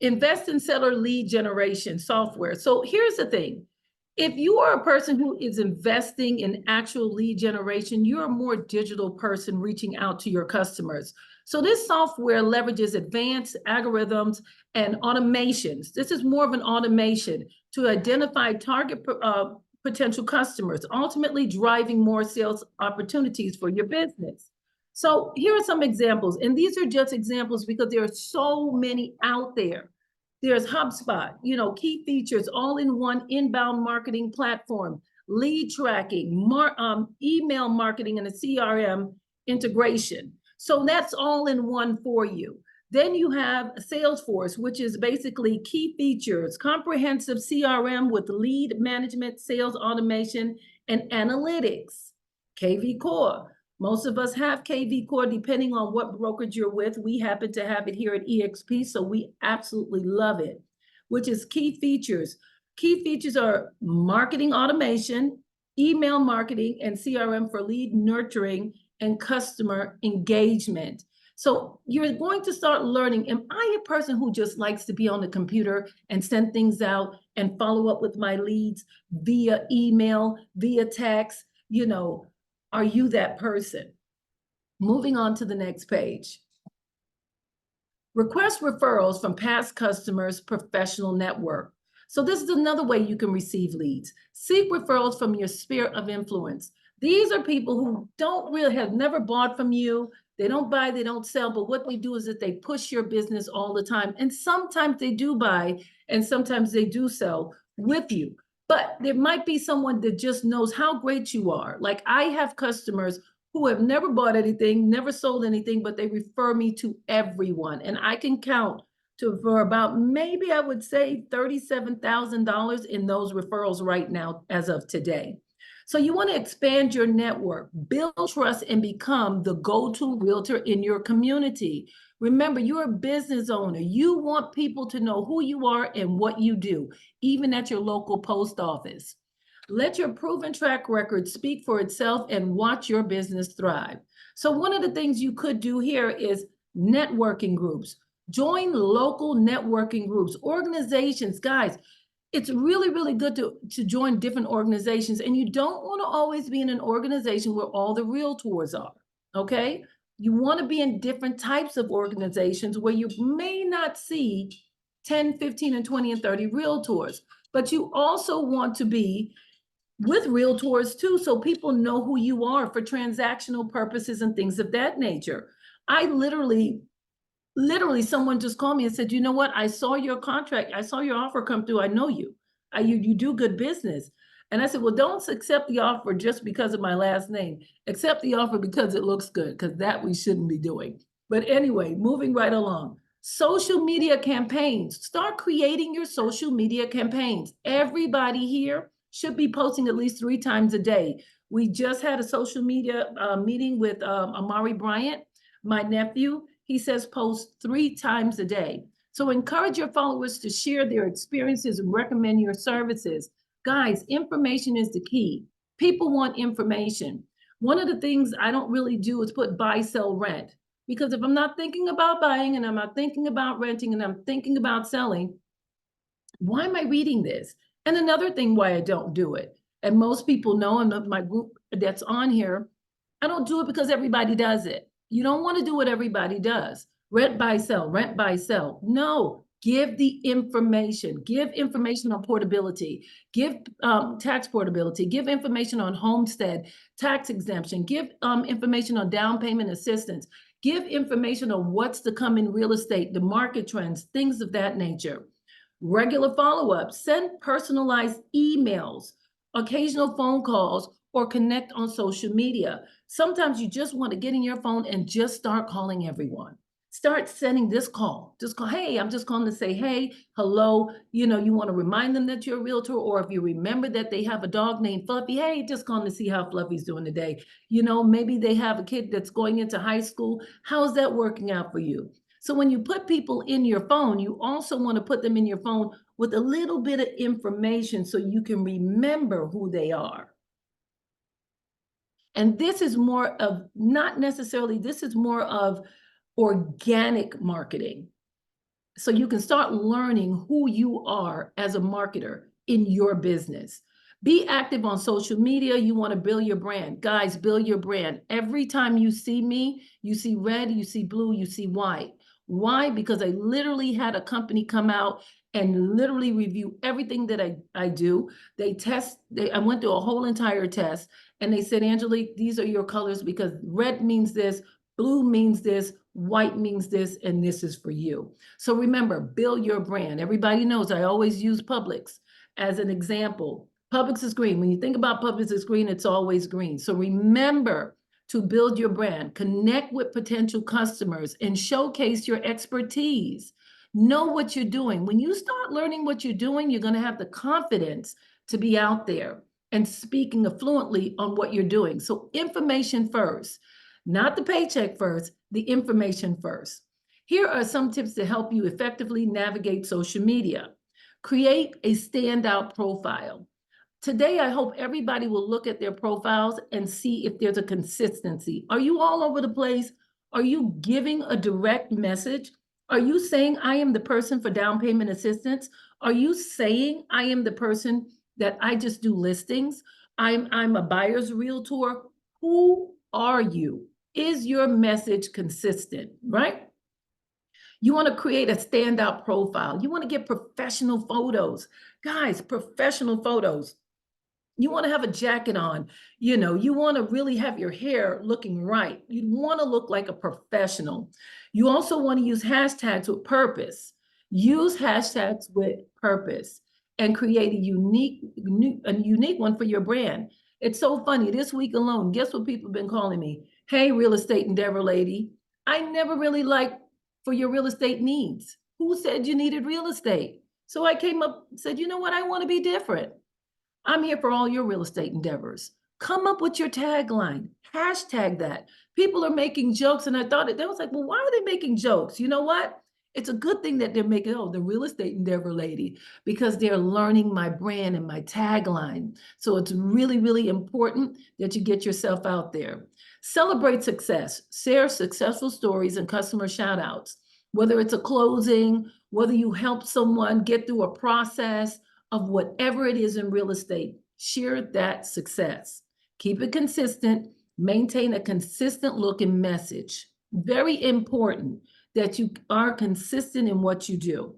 Invest in seller lead generation software. So here's the thing. If you are a person who is investing in actual lead generation, you're a more digital person reaching out to your customers. So this software leverages advanced algorithms and automations. This is more of an automation to identify target potential customers, ultimately driving more sales opportunities for your business. So here are some examples, and these are just examples because there are so many out there. There's HubSpot, key features, all-in-one inbound marketing platform, lead tracking, email marketing, and a CRM integration. So that's all in one for you. Then you have Salesforce, which is basically key features, comprehensive CRM with lead management, sales automation, and analytics. KV Core. Most of us have KV Core, depending on what brokerage you're with. We happen to have it here at eXp, so we absolutely love it, which is key features. Key features are marketing automation, email marketing, and CRM for lead nurturing and customer engagement. So you're going to start learning, am I a person who just likes to be on the computer and send things out and follow up with my leads via email, via text? Are you that person? Moving on to the next page. Request referrals from past customers' professional network. So this is another way you can receive leads. Seek referrals from your sphere of influence. These are people who have never bought from you. They don't buy, they don't sell, but what they do is that they push your business all the time. And sometimes they do buy and sometimes they do sell with you. But there might be someone that just knows how great you are. Like I have customers who have never bought anything, never sold anything, but they refer me to everyone. And I can count for about maybe I would say $37,000 in those referrals right now as of today. So you want to expand your network, build trust, and become the go-to realtor in your community. Remember, you're a business owner. You want people to know who you are and what you do, even at your local post office. Let your proven track record speak for itself and watch your business thrive. So one of the things you could do here is networking groups. Join local networking groups, organizations. Guys, it's really, really good to join different organizations. And you don't want to always be in an organization where all the realtors are, okay? You want to be in different types of organizations where you may not see 10, 15, and 20, and 30 realtors, but you also want to be with realtors too, so people know who you are for transactional purposes and things of that nature. I literally, someone just called me and said, you know what? I saw your contract. I saw your offer come through. I know you. You do good business. And I said, well, don't accept the offer just because of my last name. Accept the offer because it looks good, because that we shouldn't be doing. But anyway, moving right along. Social media campaigns. Start creating your social media campaigns. Everybody here should be posting at least 3 times a day. We just had a social media meeting with Amari Bryant, my nephew. He says post 3 times a day. So encourage your followers to share their experiences and recommend your services. Guys, information is the key. People want information. One of the things I don't really do is put buy, sell, rent. Because if I'm not thinking about buying and I'm not thinking about renting and I'm thinking about selling, why am I reading this? And another thing why I don't do it, and most people know, and my group that's on here, I don't do it because everybody does it. You don't want to do what everybody does. Rent, buy, sell, rent, buy, sell. No, give the information. Give information on portability. Give tax portability. Give information on homestead, tax exemption. Give information on down payment assistance. Give information on what's to come in real estate, the market trends, things of that nature. Regular follow-ups. Send personalized emails, occasional phone calls, or connect on social media. Sometimes you just want to get in your phone and just start calling everyone. Start sending this call. Just call, hey, I'm just calling to say, hey, hello. You want to remind them that you're a realtor, or if you remember that they have a dog named Fluffy, hey, just calling to see how Fluffy's doing today. Maybe they have a kid that's going into high school. How's that working out for you? So when you put people in your phone, you also want to put them in your phone with a little bit of information so you can remember who they are. And this is more of, not necessarily, this is more of organic marketing. So you can start learning who you are as a marketer in your business. Be active on social media. You want to build your brand. Guys, build your brand. Every time you see me, you see red, you see blue, you see white. Why? Because I literally had a company come out and literally review everything that I do. I went through a whole entire test, and they said, Angelique, these are your colors because red means this, blue means this, white means this, and this is for you. So remember, build your brand. Everybody knows I always use Publix as an example. Publix is green. When you think about Publix is green, it's always green. So remember to build your brand, connect with potential customers, and showcase your expertise. Know what you're doing. When you start learning what you're doing, you're going to have the confidence to be out there and speaking fluently on what you're doing. So information first, not the paycheck first, the information first. Here are some tips to help you effectively navigate social media. Create a standout profile. Today, I hope everybody will look at their profiles and see if there's a consistency. Are you all over the place? Are you giving a direct message? Are you saying I am the person for down payment assistance? Are you saying I am the person that I just do listings? I'm a buyer's realtor. Who are you? Is your message consistent, right? You want to create a standout profile. You want to get professional photos. Guys, professional photos. You want to have a jacket on, you want to really have your hair looking right. You want to look like a professional. You also want to use hashtags with purpose. Use hashtags with purpose and create a unique one for your brand. It's so funny. This week alone, guess what people have been calling me? Hey, real estate endeavor lady. I never really liked for your real estate needs. Who said you needed real estate? So I came up and said, you know what? I want to be different. I'm here for all your real estate endeavors. Come up with your tagline, hashtag that. People are making jokes, and I thought they was like, well, why are they making jokes? You know what? It's a good thing that they're making, oh, the real estate endeavor lady, because they're learning my brand and my tagline. So it's really, really important that you get yourself out there. Celebrate success, share successful stories and customer shout outs, whether it's a closing, whether you help someone get through a process of whatever it is in real estate, share that success. Keep it consistent, maintain a consistent look and message. Very important that you are consistent in what you do.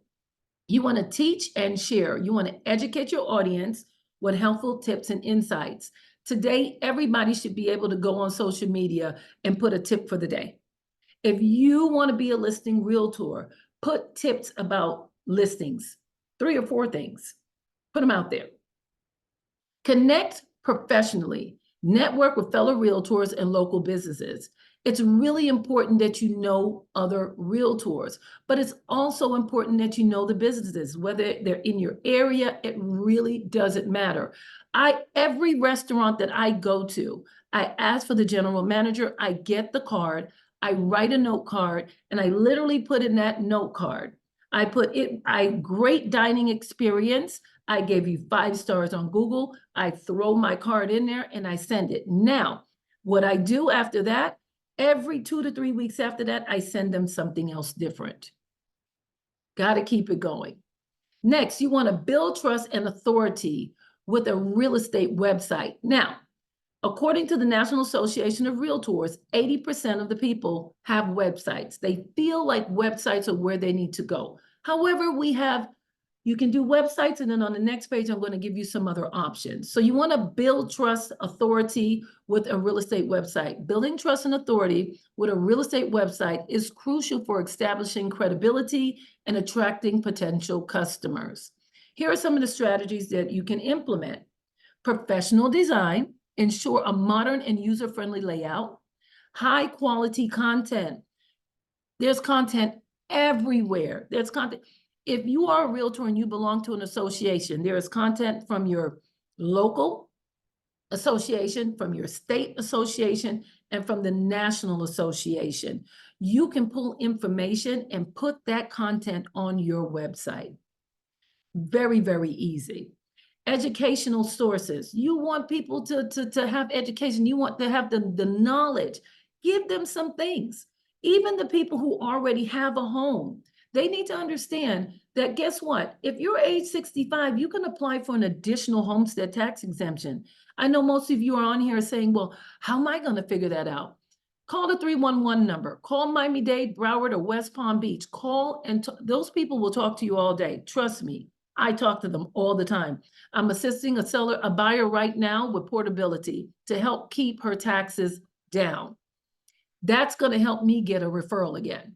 You want to teach and share. You want to educate your audience with helpful tips and insights. Today, everybody should be able to go on social media and put a tip for the day. If you want to be a listing realtor, put tips about listings, 3 or 4 things. Put them out there. Connect professionally. Network with fellow realtors and local businesses. It's really important that you know other realtors, but it's also important that you know the businesses, whether they're in your area, it really doesn't matter. Every restaurant that I go to, I ask for the general manager, I get the card, I write a note card, and I literally put in that note card. I put it, great dining experience. I gave you 5 stars on Google. I throw my card in there and I send it. Now, what I do after that, every 2 to 3 weeks after that, I send them something else different. Got to keep it going. Next, you want to build trust and authority with a real estate website. Now, according to the National Association of Realtors, 80% of the people have websites. They feel like websites are where they need to go. However, you can do websites, and then on the next page, I'm going to give you some other options. So you want to build trust, authority with a real estate website. Building trust and authority with a real estate website is crucial for establishing credibility and attracting potential customers. Here are some of the strategies that you can implement. Professional design, ensure a modern and user-friendly layout, high quality content. There's content everywhere. There's content. If you are a realtor and you belong to an association, there is content from your local association, from your state association, and from the national association. You can pull information and put that content on your website. Very, very easy. Educational sources. You want people to have education. You want to have the knowledge. Give them some things. Even the people who already have a home, they need to understand that guess what? If you're age 65, you can apply for an additional homestead tax exemption. I know most of you are on here saying, well, how am I going to figure that out? Call the 311 number. Call Miami-Dade, Broward, or West Palm Beach. Call and those people will talk to you all day. Trust me, I talk to them all the time. I'm assisting a buyer right now with portability to help keep her taxes down. That's going to help me get a referral again.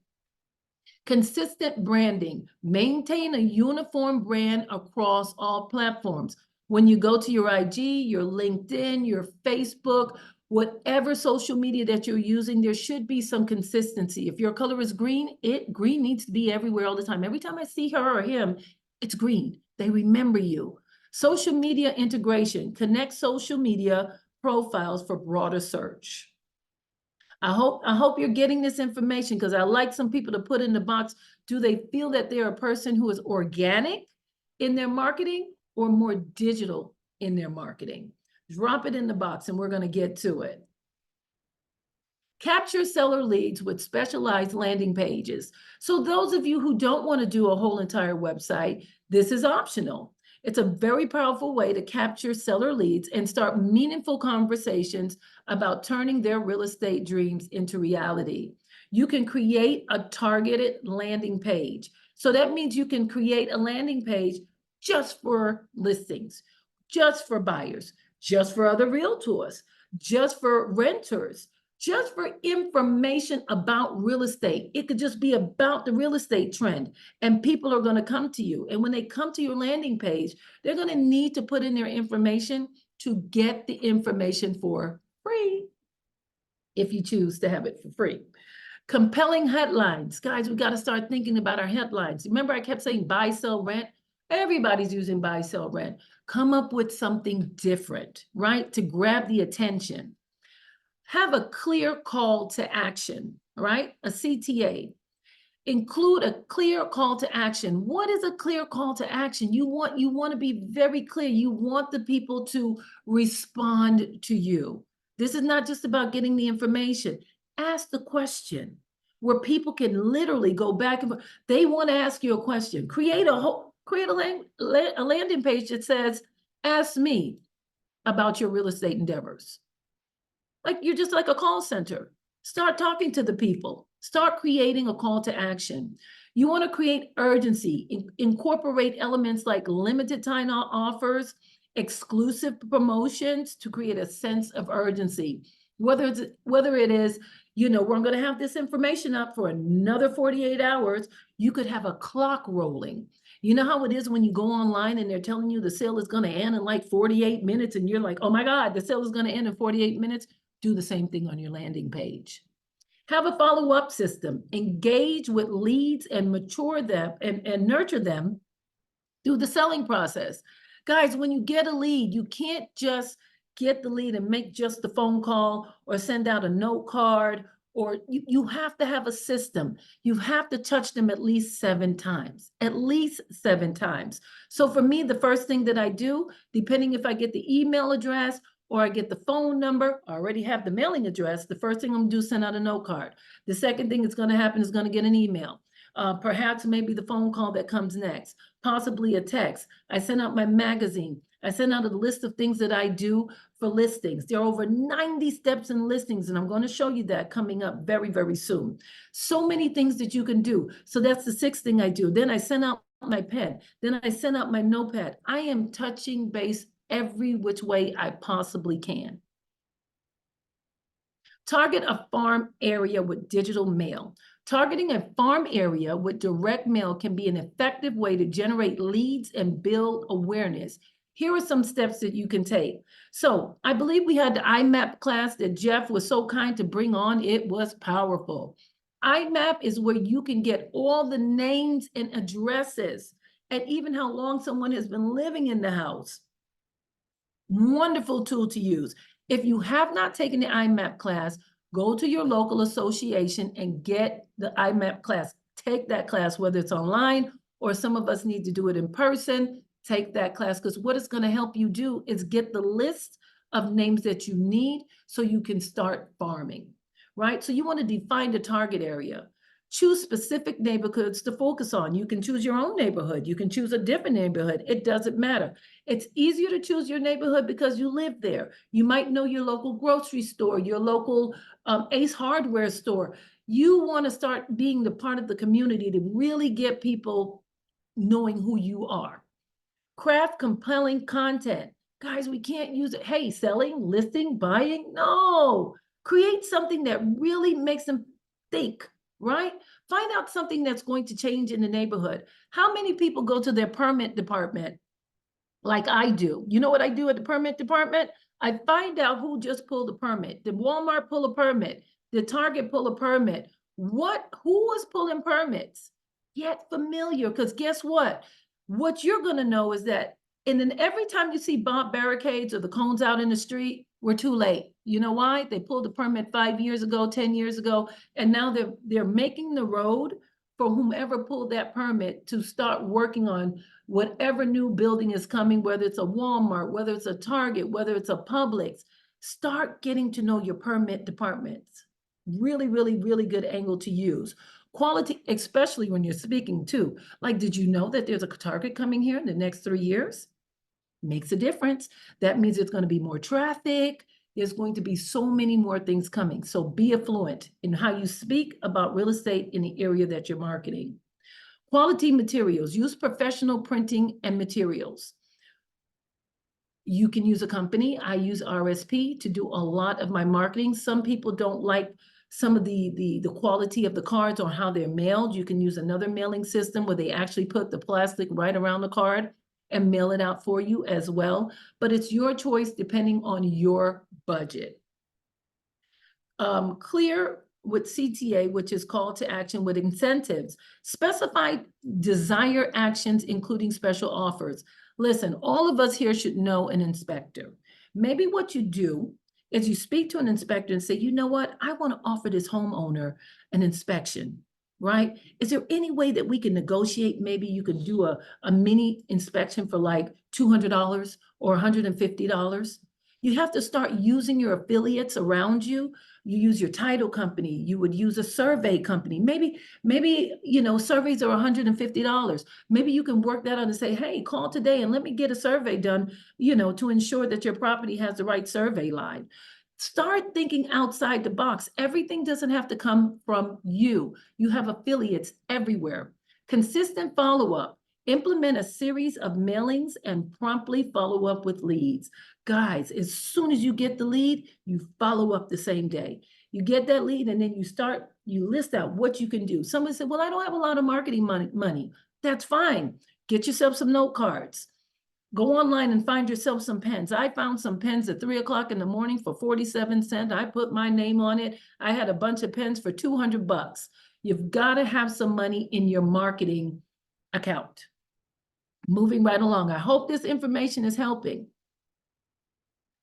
Consistent branding. Maintain a uniform brand across all platforms. When you go to your IG, your LinkedIn, your Facebook, whatever social media that you're using, there should be some consistency. If your color is green, green needs to be everywhere all the time. Every time I see her or him, it's green. They remember you. Social media integration. Connect social media profiles for broader search. I hope you're getting this information because I like some people to put in the box, do they feel that they're a person who is organic in their marketing or more digital in their marketing? Drop it in the box and we're going to get to it. Capture seller leads with specialized landing pages. So those of you who don't want to do a whole entire website, this is optional. It's a very powerful way to capture seller leads and start meaningful conversations about turning their real estate dreams into reality. You can create a targeted landing page. So that means you can create a landing page just for listings, just for buyers, just for other realtors, just for renters, just for information about real estate. It could just be about the real estate trend, and people are going to come to you. And when they come to your landing page, they're going to need to put in their information to get the information for free, if you choose to have it for free. Compelling headlines. Guys, we got to start thinking about our headlines. Remember, I kept saying buy, sell, rent. Everybody's using buy, sell, rent. Come up with something different, right? To grab the attention. Have a clear call to action, right? A CTA. Include a clear call to action. What is a clear call to action? You want to be very clear. You want the people to respond to you. This is not just about getting the information. Ask the question where people can literally go back and they want to ask you a question. Create a landing page that says, ask me about your real estate endeavors. Like you're just like a call center. Start talking to the people. Start creating a call to action. You want to create urgency. Incorporate elements like limited time offers, exclusive promotions to create a sense of urgency. Whether it is, we're going to have this information up for another 48 hours, you could have a clock rolling. You know how it is when you go online and they're telling you the sale is going to end in like 48 minutes and you're like, oh my God, the sale is going to end in 48 minutes. Do the same thing on your landing page. Have a follow-up system. Engage with leads and mature them and nurture them through the selling process. Guys, when you get a lead, you can't just get the lead and make just the phone call or send out a note card, or you have to have a system. You have to touch them at least 7 times, at least 7 times. So for me, the first thing that I do, depending if I get the email address or I get the phone number, I already have the mailing address, the first thing I'm gonna do is send out a note card. The second thing that's gonna happen is gonna get an email. Perhaps maybe the phone call that comes next, possibly a text. I send out my magazine. I send out a list of things that I do for listings. There are over 90 steps in listings, and I'm going to show you that coming up very, very soon. So many things that you can do. So that's the 6th thing I do. Then I send out my pen. Then I send out my notepad. I am touching base every which way I possibly can. Target a farm area with digital mail. Targeting a farm area with direct mail can be an effective way to generate leads and build awareness. Here are some steps that you can take. So I believe we had the IMAP class that Jeff was so kind to bring on. It was powerful. IMAP is where you can get all the names and addresses and even how long someone has been living in the house. Wonderful tool to use. If you have not taken the IMAP class, go to your local association and get the IMAP class. Take that class, whether it's online or some of us need to do it in person. Take that class, because what it's going to help you do is get the list of names that you need so you can start farming. right? So you want to define the target area. Choose specific neighborhoods to focus on. You can choose your own neighborhood. You can choose a different neighborhood. It doesn't matter. It's easier to choose your neighborhood because you live there. You might know your local grocery store, your local Ace Hardware store. You want to start being the part of the community to really get people knowing who you are. Craft compelling content. Guys, we can't use it. Hey, selling, listing, buying. No. Create something that really makes them think, right? Find out something that's going to change in the neighborhood. How many people go to their permit department like I do? You know what I do at the permit department? I find out who just pulled a permit. Did Walmart pull a permit? Did Target pull a permit? Who was pulling permits? Get familiar, because guess what? What you're going to know is that, and then every time you see bomb barricades or the cones out in the street, we're too late. You know why? They pulled the permit 5 years ago, 10 years ago, and now they're making the road for whomever pulled that permit to start working on whatever new building is coming, whether it's a Walmart, whether it's a Target, whether it's a Publix. Start getting to know your permit departments. Really, really, really good angle to use. Quality, especially when you're speaking too. Like, did you know that there's a Target coming here in the next 3 years? Makes a difference. That means it's going to be more traffic. There's going to be so many more things coming. So be affluent in how you speak about real estate in the area that you're marketing. Quality materials. Use professional printing and materials. You can use a company. I use RSP to do a lot of my marketing. Some people don't like some of the quality of the cards or how they're mailed. You can use another mailing system where they actually put the plastic right around the card and mail it out for you as well. But it's your choice depending on your budget. Clear with CTA, which is call to action with incentives. Specify desired actions, including special offers. Listen, all of us here should know an inspector. Maybe what you do is you speak to an inspector and say, you know what, I want to offer this homeowner an inspection, right? Is there any way that we can negotiate? Maybe you could do a mini inspection for like $200 or $150. You have to start using your affiliates around you. You use your title company. You would use a survey company. Maybe, surveys are $150. Maybe you can work that out and say, hey, call today and let me get a survey done, to ensure that your property has the right survey line. Start thinking outside the box. Everything doesn't have to come from you. You have affiliates everywhere. Consistent follow-up. Implement a series of mailings and promptly follow up with leads. Guys, as soon as you get the lead, you follow up the same day. You get that lead and then you list out what you can do. Somebody said, well, I don't have a lot of marketing money. That's fine. Get yourself some note cards. Go online and find yourself some pens. I found some pens at 3 o'clock in the morning for 47 cents. I put my name on it. I had a bunch of pens for $200. You've got to have some money in your marketing account. Moving right along. I hope this information is helping.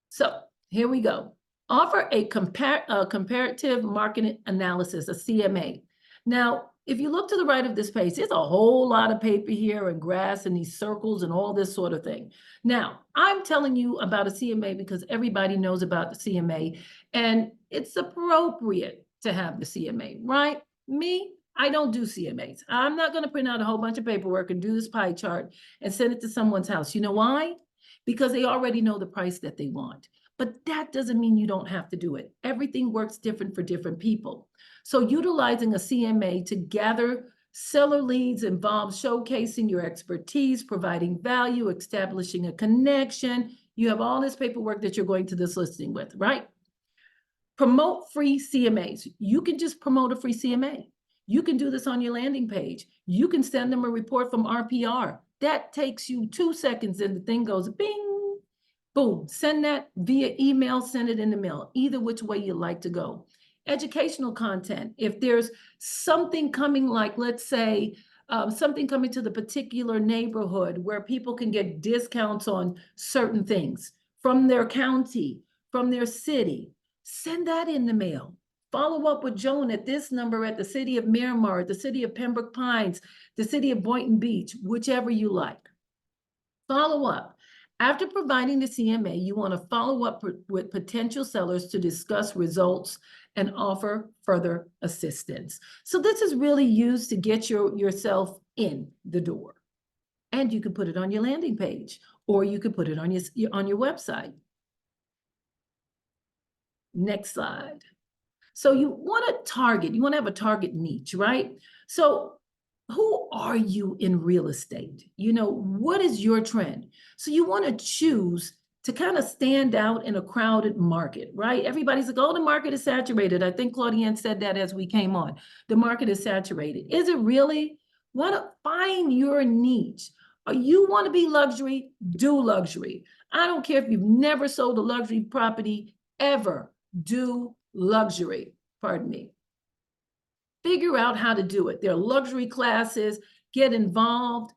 So here we go. Offer a comparative market analysis, a CMA. Now, if you look to the right of this page, there's a whole lot of paper here and grass and these circles and all this sort of thing. Now, I'm telling you about a CMA because everybody knows about the CMA and it's appropriate to have the CMA, right? Me, I don't do CMAs. I'm not going to print out a whole bunch of paperwork and do this pie chart and send it to someone's house. You know why? Because they already know the price that they want. But that doesn't mean you don't have to do it. Everything works different for different people. So utilizing a CMA to gather seller leads involves showcasing your expertise, providing value, establishing a connection. You have all this paperwork that you're going to this listing with, right? Promote free CMAs. You can just promote a free CMA. You can do this on your landing page. You can send them a report from RPR. That takes you 2 seconds and the thing goes bing, boom. Send that via email, send it in the mail, either which way you like to go. Educational content. If there's something coming, like let's say something coming to the particular neighborhood where people can get discounts on certain things from their county, from their city, send that in the mail. Follow up with Joan at this number at the city of Miramar, the city of Pembroke Pines, the city of Boynton Beach, whichever you like. Follow up. After providing the CMA, you want to follow up with potential sellers to discuss results and offer further assistance. So this is really used to get yourself in the door. And you can put it on your landing page, or you could put it on your website. Next slide. So you want to target, you want to have a target niche, right? So who are you in real estate? You know, what is your trend? So you want to choose to kind of stand out in a crowded market, right? Everybody's like, oh, the market is saturated. I think Claudienne said that as we came on. The market is saturated. Is it really? Want to find your niche. You want to be luxury, do luxury. I don't care if you've never sold a luxury property ever, do luxury, pardon me. Figure out how to do it. There are luxury classes, get involved.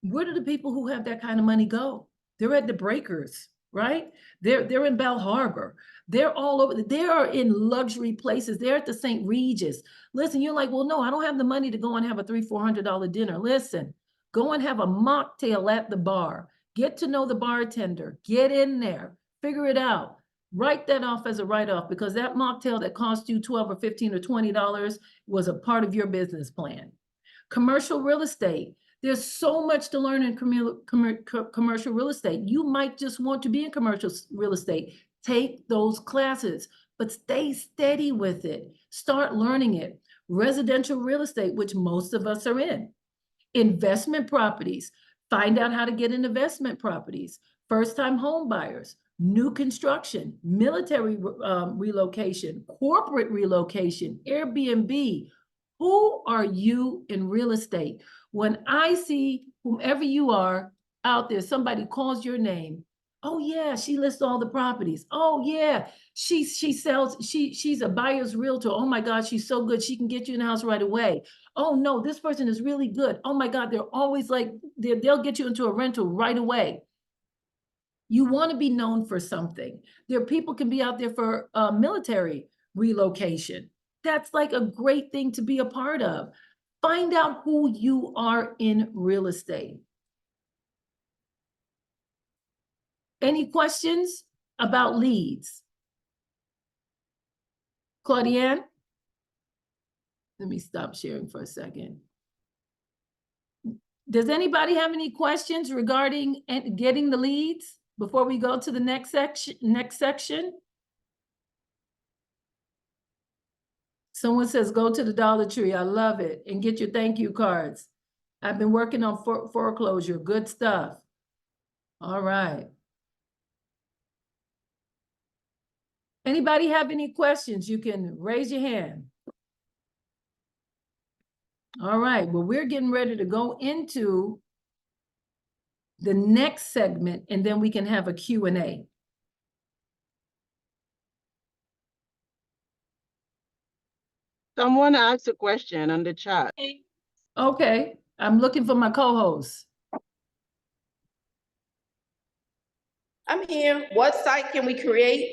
Where do the people who have that kind of money go? They're at the Breakers, right? They're in Bell Harbor. They're all over. They are in luxury places. They're at the St. Regis. Listen, you're like, well, no, I don't have the money to go and have a $300-400 dinner. Listen, go and have a mocktail at the bar. Get to know the bartender. Get in there. Figure it out. Write that off as a write-off, because that mocktail that cost you $12 or $15 or $20 was a part of your business plan. Commercial real estate. There's so much to learn in commercial real estate. You might just want to be in commercial real estate. Take those classes, but stay steady with it. Start learning it. Residential real estate, which most of us are in. Investment properties. Find out how to get in investment properties. First-time home buyers. New construction. Military relocation. Corporate relocation. Airbnb. Who are you in real estate? When I see whomever you are out there, somebody calls your name. Oh yeah, she lists all the properties. Oh yeah, she sells, she's a buyer's realtor. Oh my God, she's so good. She can get you in the house right away. Oh no, this person is really good. Oh my God, they're always like, they'll get you into a rental right away. You want to be known for something. There are people can be out there for military relocation. That's like a great thing to be a part of. Find out who you are in real estate. Any questions about leads? Claudienne? Let me stop sharing for a second. Does anybody have any questions regarding getting the leads before we go to the next section? Someone says, go to the Dollar Tree. I love it. And get your thank you cards. I've been working on foreclosure. Good stuff. All right. Anybody have any questions? You can raise your hand. All right. Well, we're getting ready to go into the next segment, and then we can have a Q&A. Someone asked a question on the chat. Okay. I'm looking for my co-host. I'm here. What site can we create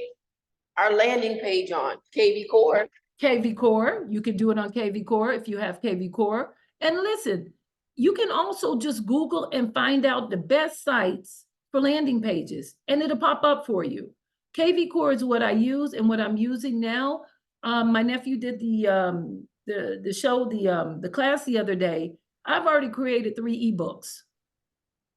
our landing page on? KV Core. KV Core. You can do it on KV Core if you have KV Core. And listen, you can also just Google and find out the best sites for landing pages, and it'll pop up for you. KV Core is what I use and what I'm using now. My nephew did the show, the class the other day. I've already created 3 ebooks.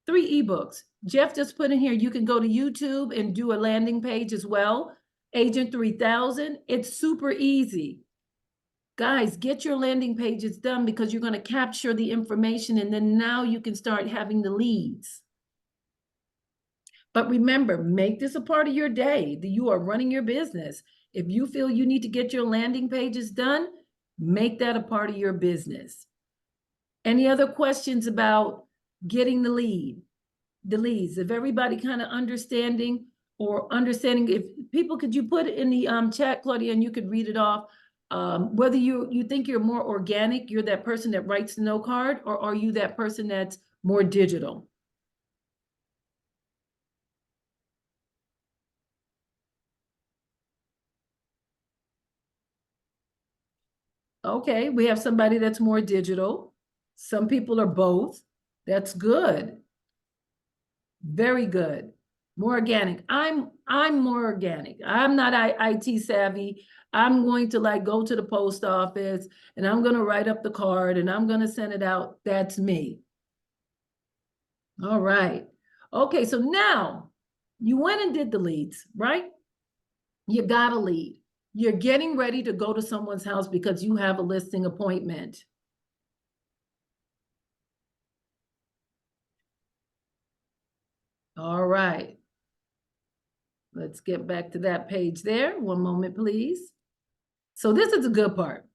3 ebooks. Jeff just put in here, you can go to YouTube and do a landing page as well. Agent 3000, it's super easy. Guys, get your landing pages done, because you're going to capture the information, and then now you can start having the leads. But remember, make this a part of your day that you are running your business. If you feel you need to get your landing pages done, make that a part of your business. Any other questions about getting the leads? If everybody kind of understanding, if people, could you put it in the chat, Claudia, and you could read it off, whether you think you're more organic, you're that person that writes the note card, or are you that person that's more digital? Okay, we have somebody that's more digital. Some people are both. That's good. Very good. More organic. I'm more organic. I'm not IT savvy. I'm going to like go to the post office and I'm going to write up the card and I'm going to send it out. That's me. All right. Okay, so now you went and did the leads, right? You got a lead. You're getting ready to go to someone's house because you have a listing appointment. All right. Let's get back to that page there. One moment, please. So this is the good part.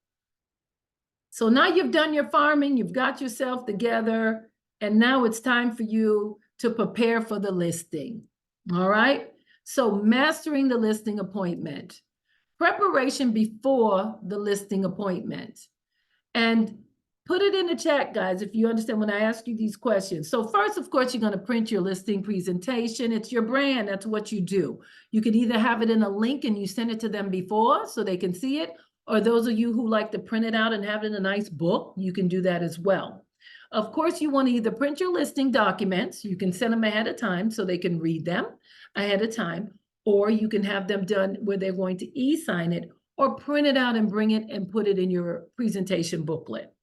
So now you've done your farming, you've got yourself together, and now it's time for you to prepare for the listing. All right. So mastering the listing appointment, preparation before the listing appointment. And put it in the chat, guys, if you understand when I ask you these questions. So first, of course, you're going to print your listing presentation. It's your brand. That's what you do. You could either have it in a link and you send it to them before so they can see it, or those of you who like to print it out and have it in a nice book, you can do that as well. Of course, you want to either print your listing documents. You can send them ahead of time so they can read them ahead of time, or you can have them done where they're going to e-sign it, or print it out and bring it and put it in your presentation booklet.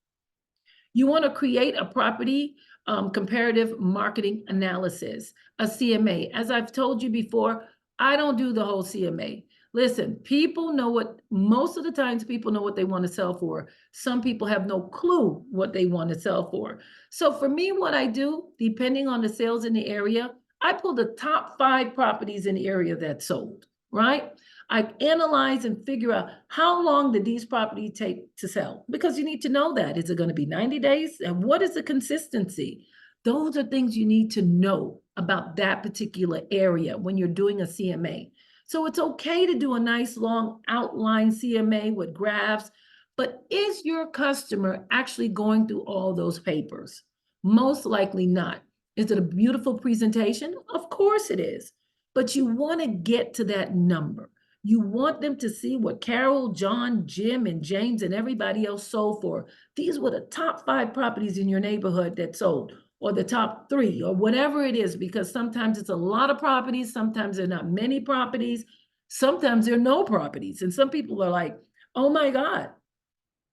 You want to create a property comparative marketing analysis, a CMA. As I've told you before, I don't do the whole CMA. Listen, people know what, most of the times people know what they want to sell for. Some people have no clue what they want to sell for. So for me, what I do, depending on the sales in the area, I pull the top 5 properties in the area that sold, right? I analyze and figure out how long did these properties take to sell? Because you need to know that. Is it going to be 90 days? And what is the consistency? Those are things you need to know about that particular area when you're doing a CMA. So it's okay to do a nice long outline CMA with graphs, but is your customer actually going through all those papers? Most likely not. Is it a beautiful presentation? Of course it is, but you want to get to that number. You want them to see what Carol, John, Jim, and James, and everybody else sold for. These were the top 5 properties in your neighborhood that sold, or the top 3, or whatever it is, because sometimes it's a lot of properties, sometimes there are not many properties, sometimes there are no properties. And some people are like, oh my God,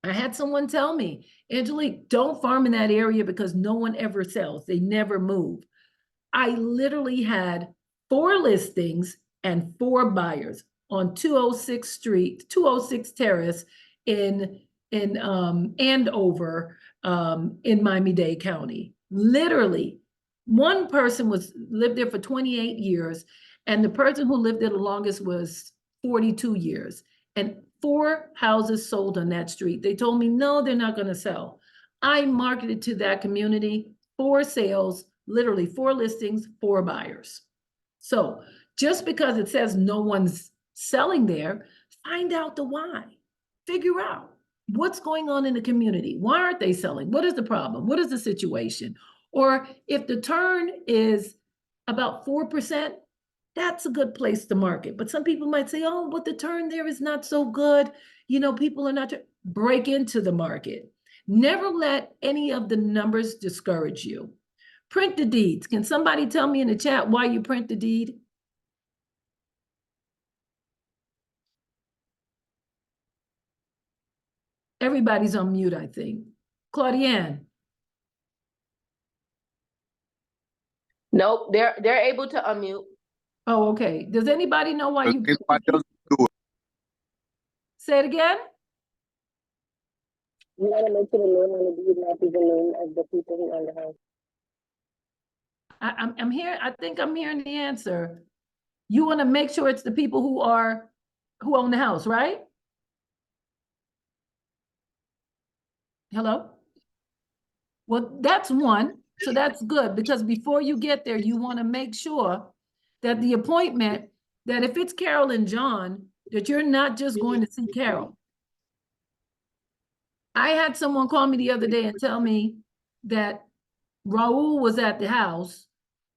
I had someone tell me, Angelique, don't farm in that area because no one ever sells. They never move. I literally had 4 listings and 4 buyers on 206 Terrace in Andover, in Miami-Dade County. Literally, one person lived there for 28 years, and the person who lived there the longest was 42 years. And 4 houses sold on that street. They told me, no, they're not going to sell. I marketed to that community, 4 sales, literally 4 listings, 4 buyers. So just because it says no one's selling there, find out the why. Figure out what's going on in the community. Why aren't they selling? What is the problem? What is the situation? Or if the turn is about 4%, that's a good place to market. But some people might say, oh, but the turn there is not so good. You know, people are not, break into the market. Never let any of the numbers discourage you. Print the deeds. Can somebody tell me in the chat why you print the deed? Everybody's on mute, I think. Claudiane. Nope, they're able to unmute. Oh, okay. Does anybody know why you Anybody else do it? say it again? You want to make sure the name on the deed matches the name of the people who own the house. I'm here. I think I'm hearing the answer. You want to make sure it's the people who own the house, right? Hello? Well, that's one. So that's good, because before you get there, you want to make sure that the appointment, that if it's Carol and John, that you're not just going to see Carol. I had someone call me the other day and tell me that Raul was at the house,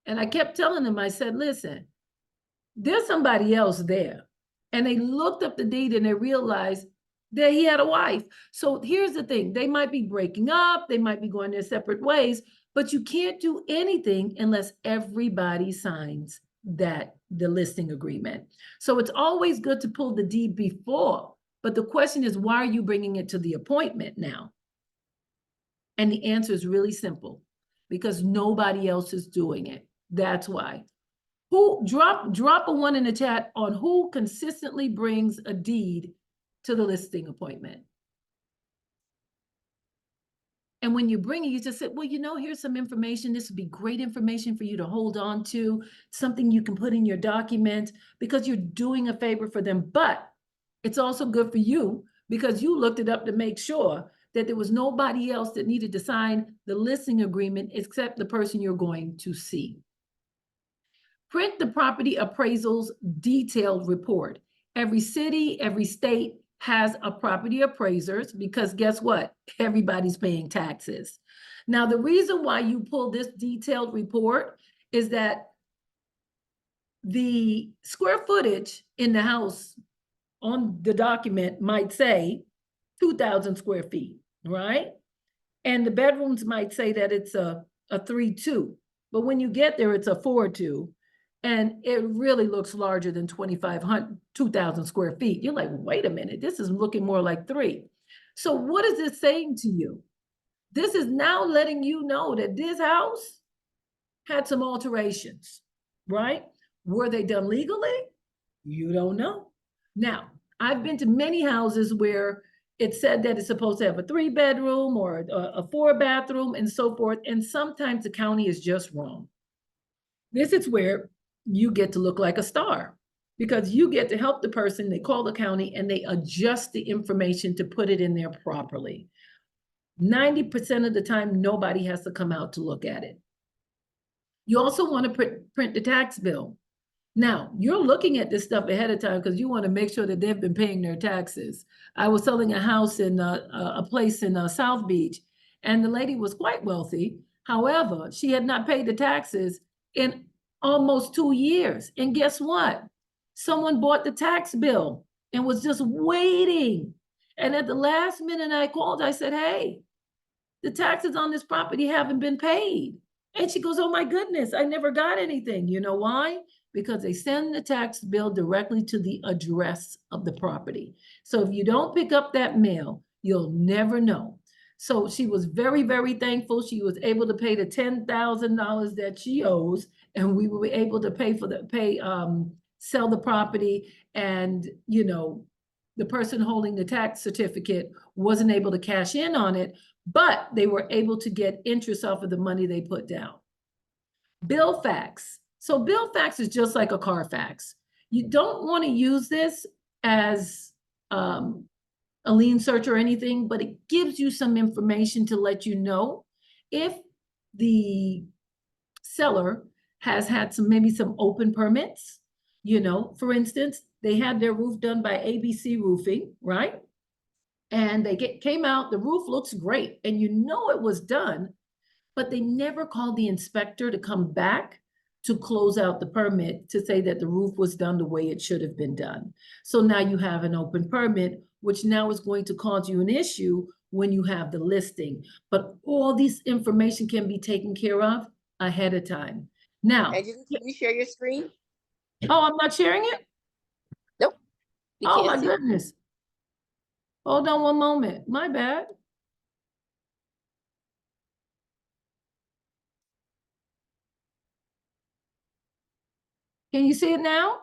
and I kept telling them, I said, listen, there's somebody else there. And they looked up the deed and they realized that he had a wife. So here's the thing, they might be breaking up, they might be going their separate ways, but you can't do anything unless everybody signs the listing agreement. So it's always good to pull the deed before, but the question is, why are you bringing it to the appointment now? And the answer is really simple, because nobody else is doing it. That's why. Who drop a 1 in the chat on who consistently brings a deed to the listing appointment. And when you bring it, you just say, well, you know, here's some information. This would be great information for you to hold on to, something you can put in your document, because you're doing a favor for them. But it's also good for you because you looked it up to make sure that there was nobody else that needed to sign the listing agreement except the person you're going to see. Print the property appraisal's detailed report. Every city, every state has a property appraisers, because guess what? Everybody's paying taxes. Now, the reason why you pull this detailed report is that the square footage in the house on the document might say 2,000 square feet, right? And the bedrooms might say that it's a 3-2, but when you get there, it's a 4-2. And it really looks larger than 2,000 square feet. You're like, wait a minute, this is looking more like 3. So what is this saying to you? This is now letting you know that this house had some alterations, right? Were they done legally? You don't know. Now, I've been to many houses where it said that it's supposed to have a 3-bedroom or a 4-bathroom and so forth. And sometimes the county is just wrong. This is where you get to look like a star, because you get to help the person. They call the county and they adjust the information to put it in there properly. 90% of the time, nobody has to come out to look at it. You also want to print the tax bill. Now, you're looking at this stuff ahead of time because you want to make sure that they've been paying their taxes. I was selling a house in a place in South Beach, and the lady was quite wealthy. However, she had not paid the taxes in almost 2 years. And guess what? Someone bought the tax bill and was just waiting. And at the last minute I called, I said, hey, the taxes on this property haven't been paid. And she goes, oh my goodness, I never got anything. You know why? Because they send the tax bill directly to the address of the property. So if you don't pick up that mail, you'll never know. So she was very, very thankful. She was able to pay the $10,000 that she owes, and we were able to sell the property. And, you know, the person holding the tax certificate wasn't able to cash in on it, but they were able to get interest off of the money they put down. Bill fax. So bill fax is just like a Carfax. You don't want to use this as a lien search or anything, but it gives you some information to let you know if the seller has had maybe some open permits. You know, for instance, they had their roof done by ABC Roofing, right? And they came out, the roof looks great, and you know it was done, but they never called the inspector to come back to close out the permit to say that the roof was done the way it should have been done. So now you have an open permit, which now is going to cause you an issue when you have the listing. But all this information can be taken care of ahead of time. Now, Angelique, can you share your screen? oh, I'm not sharing it? Nope. You Oh can't my see. goodness. Hold on one moment, my bad. Can you see it now?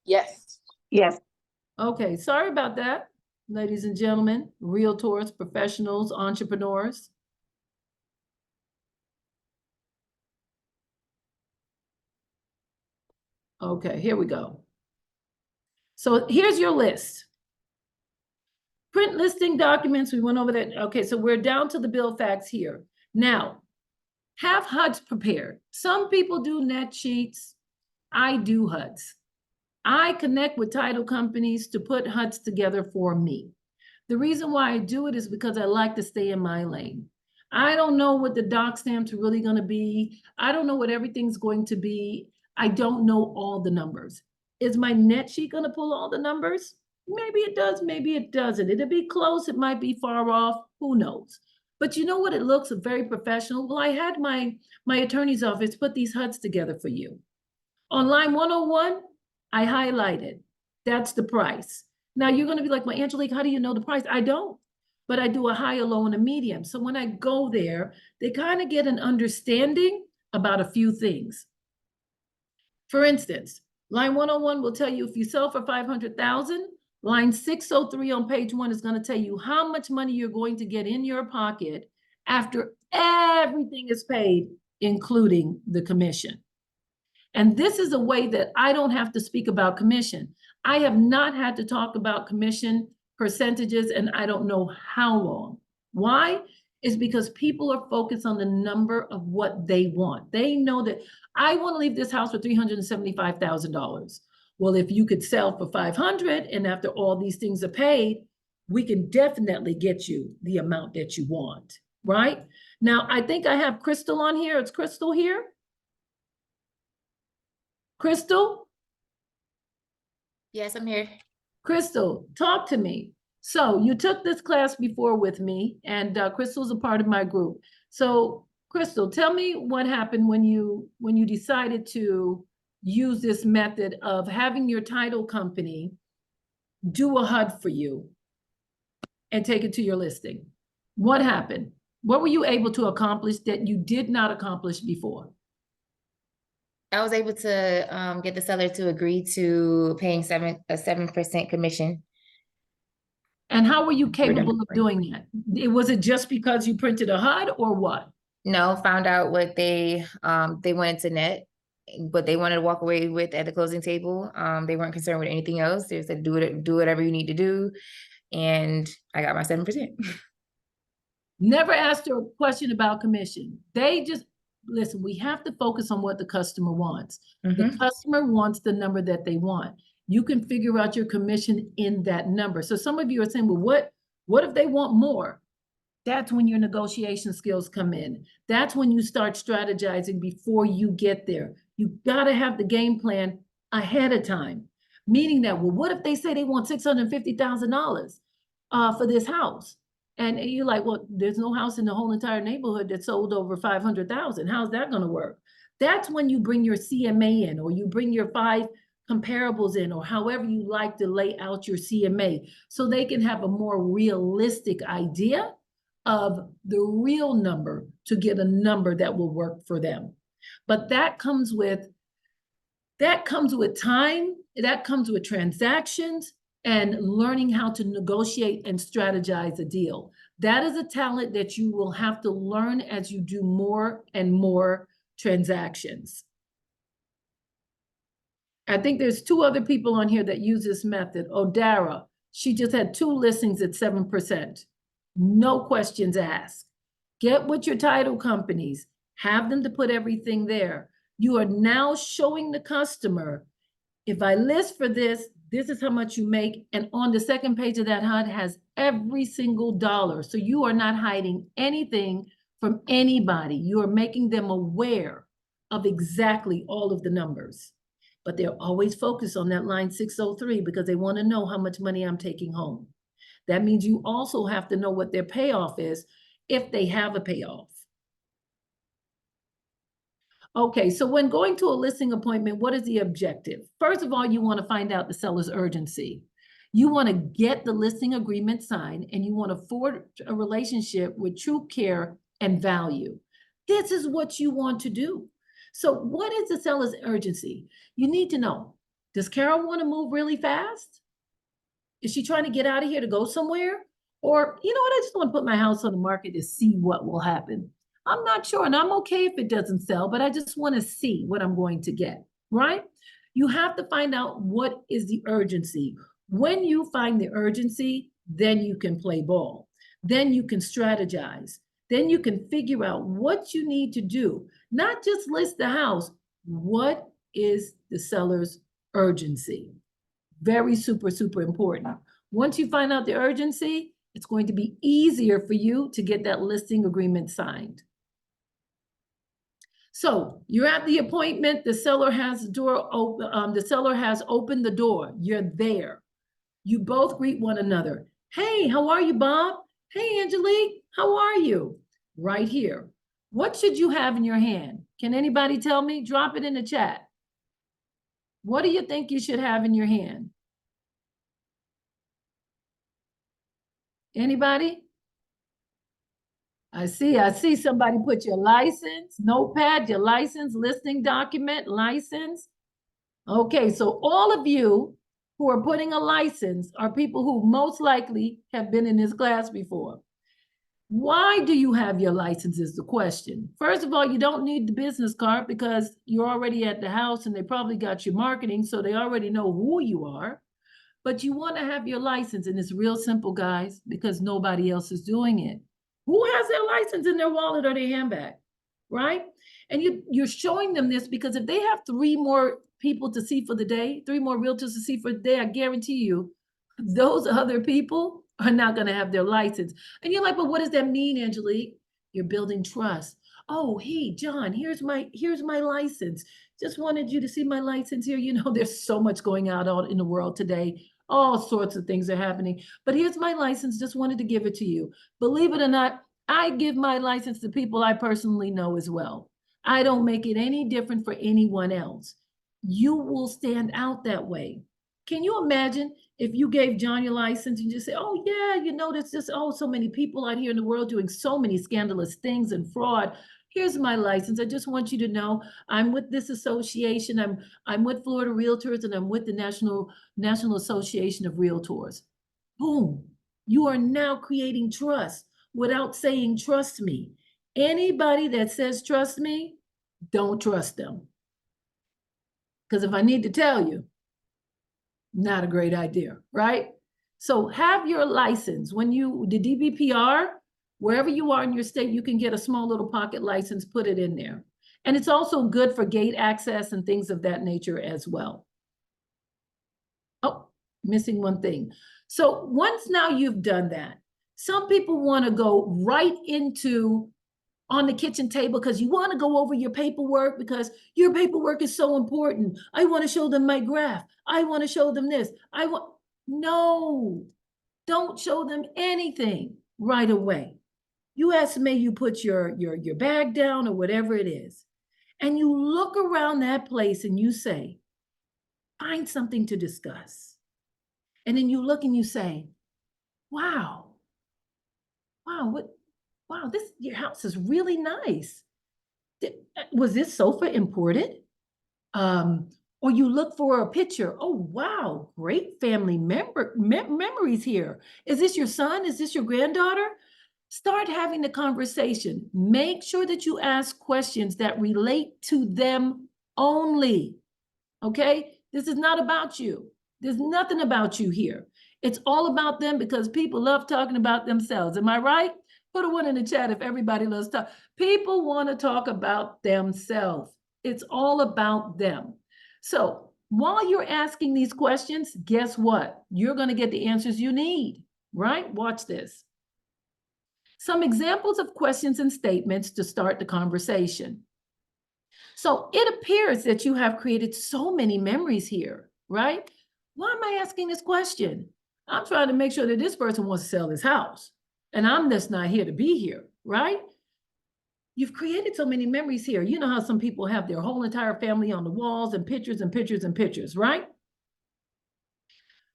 Yes. Yes. Okay, sorry about that, ladies and gentlemen, realtors, professionals, entrepreneurs. Okay, here we go. So here's your list. Print listing documents, we went over that. Okay, so we're down to the bill fax here. Now, have HUDs prepared. Some people do net sheets. I do HUDs. I connect with title companies to put HUDs together for me. The reason why I do it is because I like to stay in my lane. I don't know what the doc stamps are really going to be. I don't know what everything's going to be. I don't know all the numbers. Is my net sheet going to pull all the numbers? Maybe it does, maybe it doesn't. It'll be close, it might be far off, who knows? But you know what? It looks very professional. Well, I had my attorney's office put these HUDs together for you. On line 101, I highlighted, that's the price. Now you're gonna be like, well, Angelique, how do you know the price? I don't, but I do a high, a low, and a medium. So when I go there, they kind of get an understanding about a few things. For instance, line 101 will tell you if you sell for 500,000, line 603 on page 1 is going to tell you how much money you're going to get in your pocket after everything is paid, including the commission. And this is a way that I don't have to speak about commission. I have not had to talk about commission percentages, and I don't know how long. Why? Is because people are focused on the number of what they want. They know that I want to leave this house for $375,000. Well, if you could sell for 500, and after all these things are paid, we can definitely get you the amount that you want, right? Now, I think I have Crystal on here. Is Crystal here? Crystal? Yes, I'm here. Crystal, talk to me. So you took this class before with me, and Crystal's a part of my group. So Crystal, tell me what happened when you decided to use this method of having your title company do a HUD for you and take it to your listing. What happened? What were you able to accomplish that you did not accomplish before? I was able to get the seller to agree to paying a 7% commission. And how were you capable of Redemption. doing that? Was it just because you printed a HUD or what? No, found out what they wanted to net, what they wanted to walk away with at the closing table. They weren't concerned with anything else. They said, do whatever you need to do. And I got my 7%. Never asked her a question about commission. They just, listen, we have to focus on what the customer wants. The customer wants the number that they want. You can figure out your commission in that number. So some of you are saying, well, what if they want more? That's when your negotiation skills come in. That's when you start strategizing before you get there. You gotta have the game plan ahead of time. Meaning that, well, what if they say they want $650,000 for this house? And you're like, well, there's no house in the whole entire neighborhood that sold over 500,000. How's that gonna work? That's when you bring your CMA in, or you bring your 5 comparables in, or however you like to lay out your CMA, so they can have a more realistic idea of the real number to get a number that will work for them. But that comes with time, that comes with transactions, and learning how to negotiate and strategize a deal. That is a talent that you will have to learn as you do more and more transactions. I think there's 2 other people on here that use this method. Odara, she just had 2 listings at 7%. No questions asked. Get with your title companies, have them to put everything there. You are now showing the customer, if I list for this, this is how much you make. And on the second page of that HUD has every single dollar. So you are not hiding anything from anybody. You are making them aware of exactly all of the numbers. But they're always focused on that line 603 because they want to know how much money I'm taking home. That means you also have to know what their payoff is if they have a payoff. Okay, so when going to a listing appointment, what is the objective? First of all, you want to find out the seller's urgency. You want to get the listing agreement signed, and you want to forge a relationship with true care and value. This is what you want to do. So what is the seller's urgency? You need to know, does Carol want to move really fast? Is she trying to get out of here to go somewhere? Or, you know what, I just want to put my house on the market to see what will happen. I'm not sure, and I'm okay if it doesn't sell, but I just want to see what I'm going to get, right? You have to find out what is the urgency. When you find the urgency, then you can play ball. Then you can strategize. Then you can figure out what you need to do. Not just list the house. What is the seller's urgency? Very super, super important. Once you find out the urgency, it's going to be easier for you to get that listing agreement signed. So you're at the appointment, the seller has the door open, the seller has opened the door, you're there. You both greet one another. Hey, how are you, Bob? Hey, Angelique, how are you? Right here. What should you have in your hand? Can anybody tell me? Drop it in the chat. What do you think you should have in your hand? Anybody? I see somebody put your license, notepad, your license, listing document, license. Okay, so all of you who are putting a license are people who most likely have been in this class before. Why do you have your license is the question. First of all, you don't need the business card because you're already at the house and they probably got your marketing, so they already know who you are. But you want to have your license, and it's real simple, guys, because nobody else is doing it. Who has their license in their wallet or their handbag, right? And you're showing them this because if they have 3 more people to see for the day, 3 more realtors to see for the day, I guarantee you, those other people are not going to have their license. And you're like, but what does that mean, Angelique? You're building trust. Oh, hey, John, here's my license. Just wanted you to see my license here. You know, there's so much going out in the world today. All sorts of things are happening. But here's my license. Just wanted to give it to you. Believe it or not, I give my license to people I personally know as well. I don't make it any different for anyone else. You will stand out that way. Can you imagine if you gave John your license and just say, oh yeah, you know, there's just, oh, so many people out here in the world doing so many scandalous things and fraud. Here's my license. I just want you to know I'm with this association. I'm with Florida Realtors and I'm with the National Association of Realtors. Boom. You are now creating trust without saying, trust me. Anybody that says, trust me, don't trust them. Because if I need to tell you, not a great idea, right? So have your license. When the DBPR, wherever you are in your state, you can get a small little pocket license, put it in there. And it's also good for gate access and things of that nature as well. Oh, missing one thing. So once now you've done that, some people want to go right into on the kitchen table because you want to go over your paperwork because your paperwork is so important. I want to show them my graph. I want to show them this. No, don't show them anything right away. You estimate you put your bag down or whatever it is, and you look around that place and you say, find something to discuss. And then you look and you say, wow, your house is really nice. Was this sofa imported? Or you look for a picture. Oh, wow, great family memories here. Is this your son? Is this your granddaughter? Start having the conversation. Make sure that you ask questions that relate to them only. Okay? This is not about you. There's nothing about you here. It's all about them because people love talking about themselves. Am I right? Put a 1 in the chat if everybody loves talk. People want to talk about themselves. It's all about them. So while you're asking these questions, guess what? You're going to get the answers you need, right? Watch this. Some examples of questions and statements to start the conversation. So it appears that you have created so many memories here, right? Why am I asking this question? I'm trying to make sure that this person wants to sell his house. And I'm just not here to be here, right? You've created so many memories here. You know how some people have their whole entire family on the walls and pictures and pictures and pictures, right?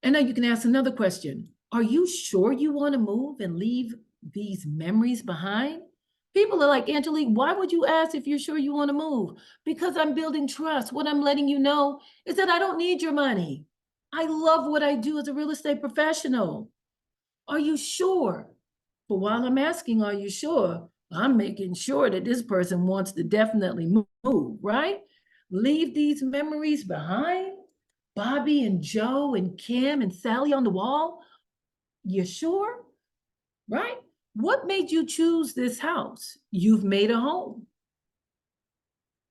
And now you can ask another question. Are you sure you want to move and leave these memories behind? People are like, Angelique, why would you ask if you're sure you want to move? Because I'm building trust. What I'm letting you know is that I don't need your money. I love what I do as a real estate professional. Are you sure? But while I'm asking, are you sure? I'm making sure that this person wants to definitely move, right? Leave these memories behind. Bobby and Joe and Kim and Sally on the wall. You sure? Right? What made you choose this house? You've made a home.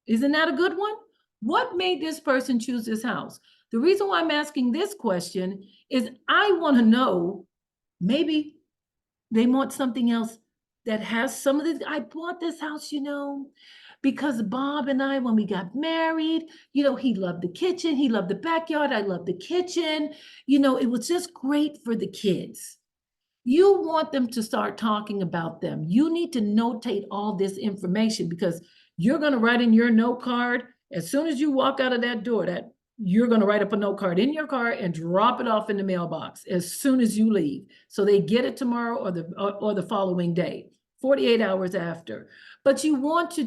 Isn't that a good one? What made this person choose this house? The reason why I'm asking this question is I want to know, maybe they want something else that has some of this. I bought this house, because Bob and I, when we got married, he loved the kitchen, he loved the backyard, I loved the kitchen. It was just great for the kids. You want them to start talking about them. You need to notate all this information because you're going to write in your note card as soon as you walk out of that door, that you're going to write up a note card in your car and drop it off in the mailbox as soon as you leave. So they get it tomorrow or the following day, 48 hours after. But you want to,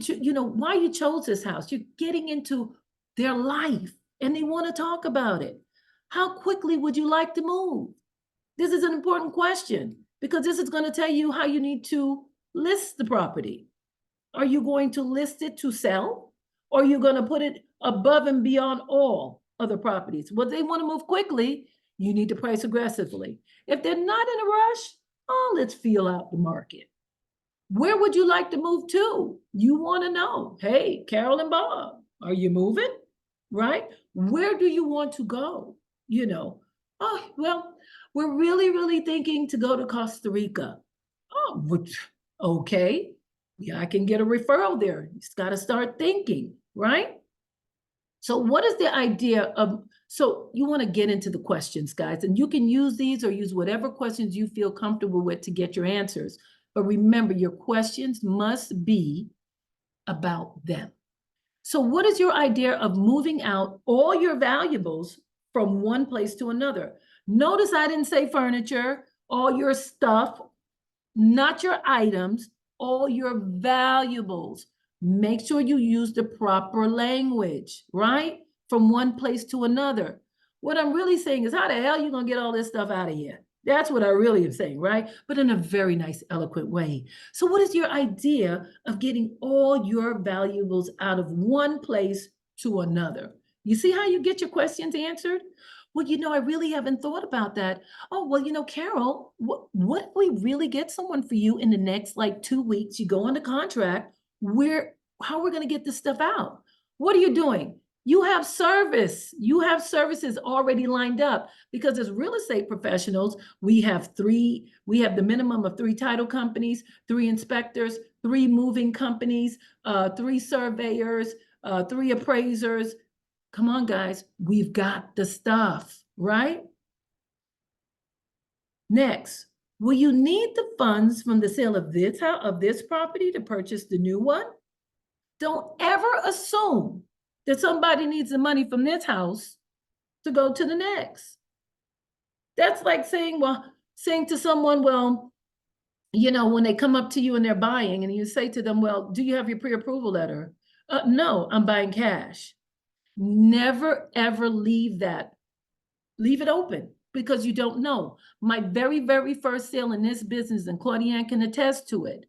why you chose this house. You're getting into their life and they want to talk about it. How quickly would you like to move? This is an important question because this is going to tell you how you need to list the property. Are you going to list it to sell? Or are you going to put it above and beyond all other properties? Well, they want to move quickly. You need to price aggressively. If they're not in a rush, let's feel out the market. Where would you like to move to? You want to know, hey, Carol and Bob, are you moving? Right? Where do you want to go? Oh, well, we're really, really thinking to go to Costa Rica. Oh, okay. Yeah, I can get a referral there. You just got to start thinking, right? So what is the idea of, so you want to get into the questions, guys, and you can use these or use whatever questions you feel comfortable with to get your answers. But remember, your questions must be about them. So what is your idea of moving out all your valuables from one place to another? Notice I didn't say furniture, all your stuff, not your items, all your valuables. Make sure you use the proper language, right? From one place to another. What I'm really saying is, how the hell are you going to get all this stuff out of here? That's what I really am saying, right? But in a very nice, eloquent way. So what is your idea of getting all your valuables out of one place to another? You see how you get your questions answered? Well, I really haven't thought about that. Oh, well, Carol, what if we really get someone for you in the next 2 weeks? You go under contract. How we're going to get this stuff out? What are you doing? You have service. You have services already lined up because as real estate professionals, we have the minimum of 3 title companies, 3 inspectors, 3 moving companies, 3 surveyors, 3 appraisers. Come on, guys, we've got the stuff, right? Next, will you need the funds from the sale of this property to purchase the new one? Don't ever assume that somebody needs the money from this house to go to the next. That's like saying to someone, when they come up to you and they're buying and you say to them, well, do you have your pre-approval letter? No, I'm buying cash. Never, ever leave it open because you don't know. My very, very first sale in this business, and Claudiane can attest to it,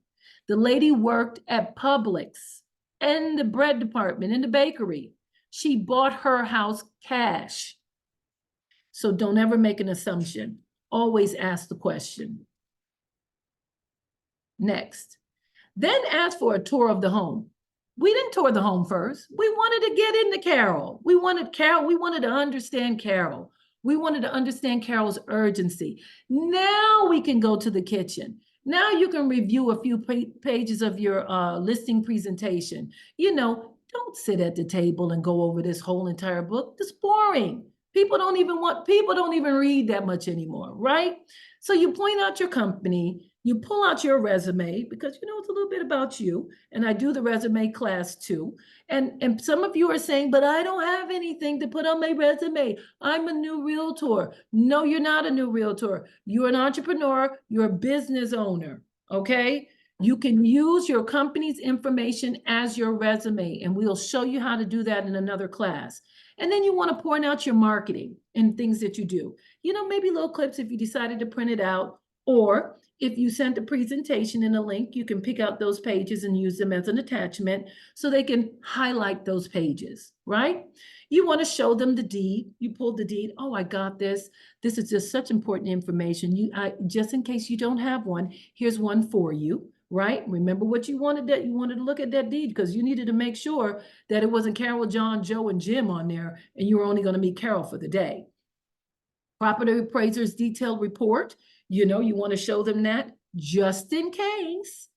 the lady worked at Publix in the bread department, in the bakery. She bought her house cash. So don't ever make an assumption. Always ask the question. Next, then ask for a tour of the home. We didn't tour the home first. We wanted to get into Carol. We wanted to understand Carol. We wanted to understand Carol's urgency. Now we can go to the kitchen. Now you can review a few pages of your listing presentation. Don't sit at the table and go over this whole entire book. It's boring. People don't even read that much anymore, right? So you point out your company, you pull out your resume because it's a little bit about you. And I do the resume class too. And some of you are saying, but I don't have anything to put on my resume. I'm a new realtor. No, you're not a new realtor. You're an entrepreneur. You're a business owner. Okay. You can use your company's information as your resume, and we'll show you how to do that in another class. And then you want to point out your marketing and things that you do. Maybe little clips if you decided to print it out, or if you sent a presentation in a link, you can pick out those pages and use them as an attachment so they can highlight those pages, right? You want to show them the deed. You pulled the deed. Oh, I got this. This is just such important information. Just in case you don't have one, here's one for you, right? Remember what you wanted to look at that deed because you needed to make sure that it wasn't Carol, John, Joe, and Jim on there, and you were only going to meet Carol for the day. Property appraiser's detailed report. You want to show them that just in case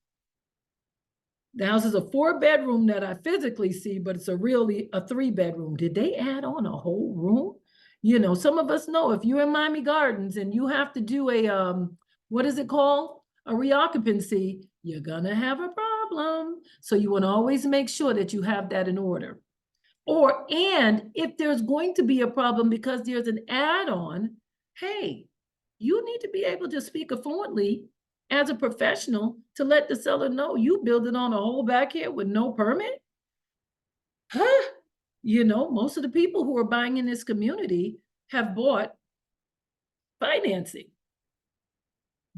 The house is a 4-bedroom that I physically see, but it's really a 3-bedroom. Did they add on a whole room? You know, some of us know if you're in Miami Gardens and you have to do a, what is it called? A reoccupancy, you're gonna have a problem. So you wanna always make sure that you have that in order. And if there's going to be a problem because there's an add-on, hey, you need to be able to speak fluently as a professional to let the seller know you build it on a hole back here with no permit. Huh? You know, most of the people who are buying in this community have bought financing.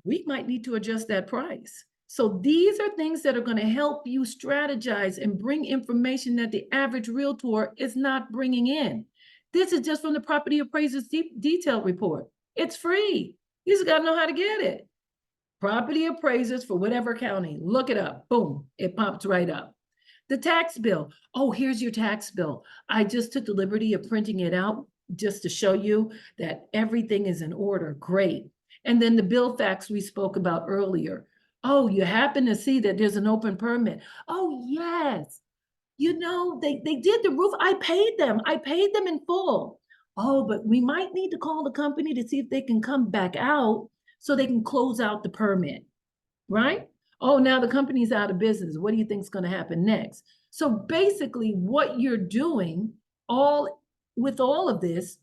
We might need to adjust that price. So these are things that are going to help you strategize and bring information that the average realtor is not bringing in. This is just from the property appraiser's detailed report. It's free. You just got to know how to get it. Property appraisers for whatever county, look it up. Boom, it pops right up. The tax bill. Oh, here's your tax bill. I just took the liberty of printing it out just to show you that everything is in order. Great. And then the bill fax we spoke about earlier. Oh, you happen to see that there's an open permit. Oh, yes. You know, they did the roof. I paid them in full. Oh, but we might need to call the company to see if they can come back out so they can close out the permit, right? Oh, now the company's out of business. What do you think is going to happen next? So basically what you're doing with all of this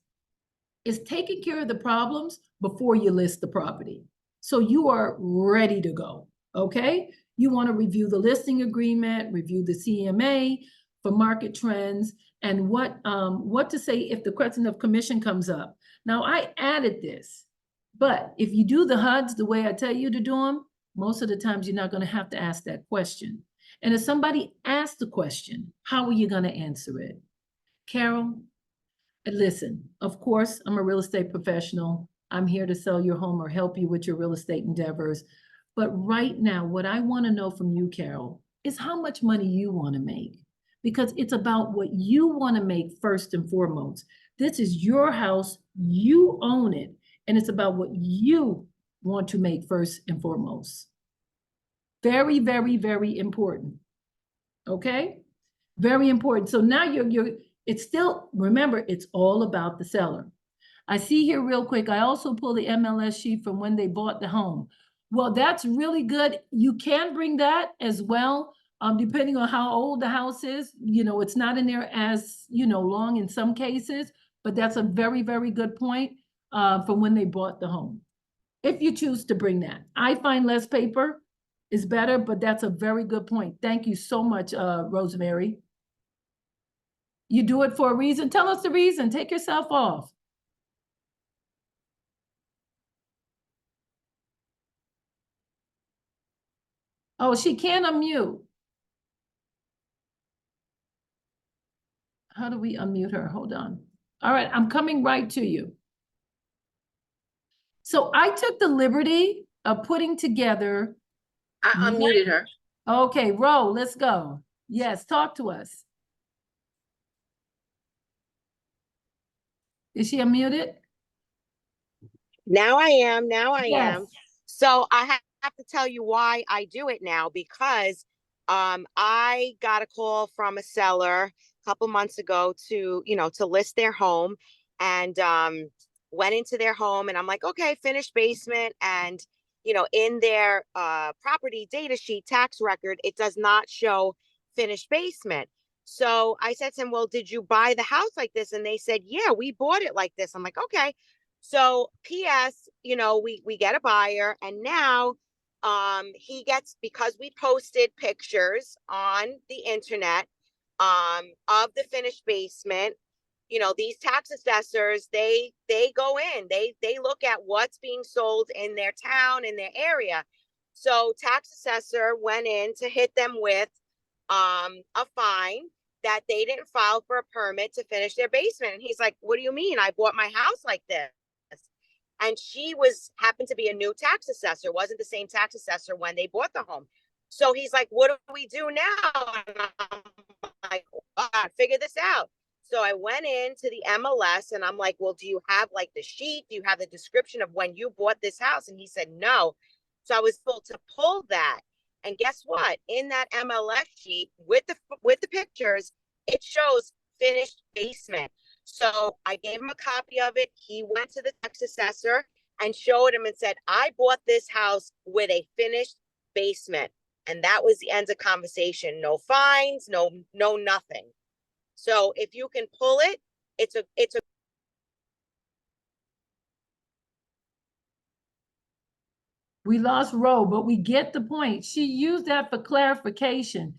is taking care of the problems before you list the property. So you are ready to go, okay? You want to review the listing agreement, review the CMA for market trends, and what to say if the question of commission comes up. Now, I added this, but if you do the HUDs the way I tell you to do them, most of the times you're not going to have to ask that question. And if somebody asks the question, how are you going to answer it? Carol, listen, of course, I'm a real estate professional. I'm here to sell your home or help you with your real estate endeavors. But right now, what I want to know from you, Carol, is how much money you want to make. Because it's about what you want to make first and foremost. This is your house, you own it, and it's about what you want to make first and foremost. Very, very, very important. Okay? Very important. So now it's still, remember, it's all about the seller. I see here real quick, I also pull the MLS sheet from when they bought the home. Well, that's really good. You can bring that as well, depending on how old the house is. You know, it's not in there as, long in some cases, but that's a very, very good point from when they bought the home. If you choose to bring that. I find less paper is better, but that's a very good point. Thank you so much, Rosemary. You do it for a reason. Tell us the reason. Take yourself off. Oh, she can't unmute. How do we unmute her? Hold on. All right, I'm coming right to you. So I took the liberty of putting together. I unmuted her. Okay, Ro, let's go. Yes, talk to us. Is she unmuted? Now I am. Yes. So I have to tell you why I do it now, because I got a call from a seller a couple months ago to list their home, and went into their home, and I'm like, okay, finished basement, and in their property data sheet tax record, it does not show finished basement. So I said to him, well, did you buy the house like this? And they said, yeah, we bought it like this. I'm like, okay. So PS, we get a buyer, and now he gets, because we posted pictures on the internet of the finished basement. These tax assessors, they go in, they look at what's being sold in their town, in their area. So tax assessor went in to hit them with a fine that they didn't file for a permit to finish their basement. And he's like, what do you mean? I bought my house like this. And she happened to be a new tax assessor, wasn't the same tax assessor when they bought the home. So he's like, what do we do now? And I'm like, figure this out. So I went into the MLS and I'm like, well, do you have like the sheet? Do you have the description of when you bought this house? And he said, no. So I was able to pull that. And guess what? In that MLS sheet with the pictures, it shows finished basement. So I gave him a copy of it. He went to the tax assessor and showed him and said, I bought this house with a finished basement. And that was the end of conversation. No fines, no nothing. So if you can pull it, it's a We lost Ro, but we get the point. She used that for clarification,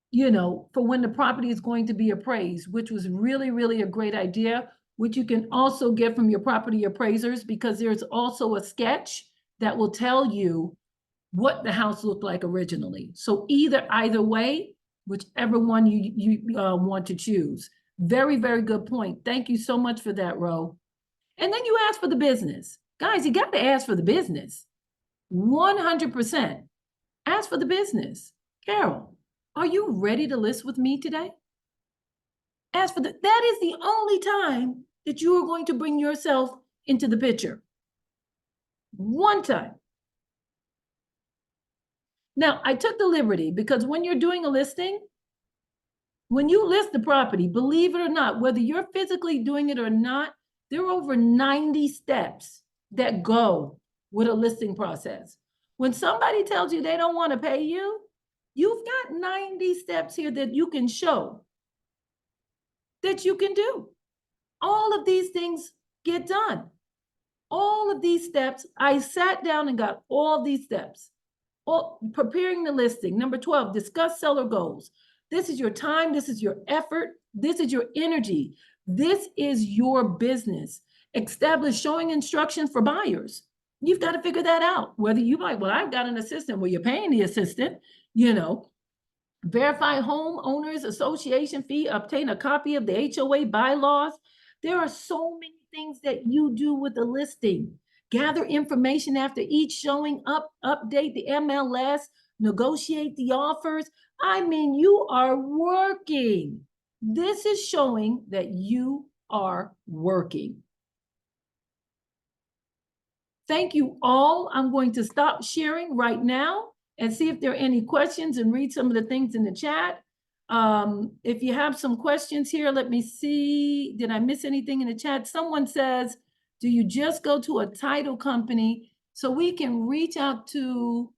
you know, for when the property is going to be appraised, which was really, really a great idea, which you can also get from your property appraisers, because there's also a sketch that will tell you what the house looked like originally. So either way, whichever one you want to choose. Very, very good point. Thank you so much for that, Ro. And then you ask for the business. Guys, you got to ask for the business. 100%. Ask for the business. Carol, are you ready to list with me today? Ask for that is the only time that you are going to bring yourself into the picture. One time. Now, I took the liberty because when you're doing a listing, when you list the property, believe it or not, whether you're physically doing it or not, there are over 90 steps that go with a listing process. When somebody tells you they don't want to pay you, you've got 90 steps here that you can show that you can do. All of these things get done. All of these steps, I sat down and got all these steps. Preparing the listing. Number 12, discuss seller goals. This is your time, this is your effort, this is your energy. This is your business. Establish showing instructions for buyers. You've got to figure that out. Whether you might, well, I've got an assistant. Well, you're paying the assistant, you know. Verify homeowners association fee, obtain a copy of the HOA bylaws. There are so many things that you do with the listing. Gather information after each showing up, update the MLS, negotiate the offers. I mean, you are working. This is showing that you are working. Thank you all. I'm going to stop sharing right now and see if there are any questions and read some of the things in the chat. If you have some questions here, let me see. Did I miss anything in the chat? Someone says, do you just go to a title company so we can reach out to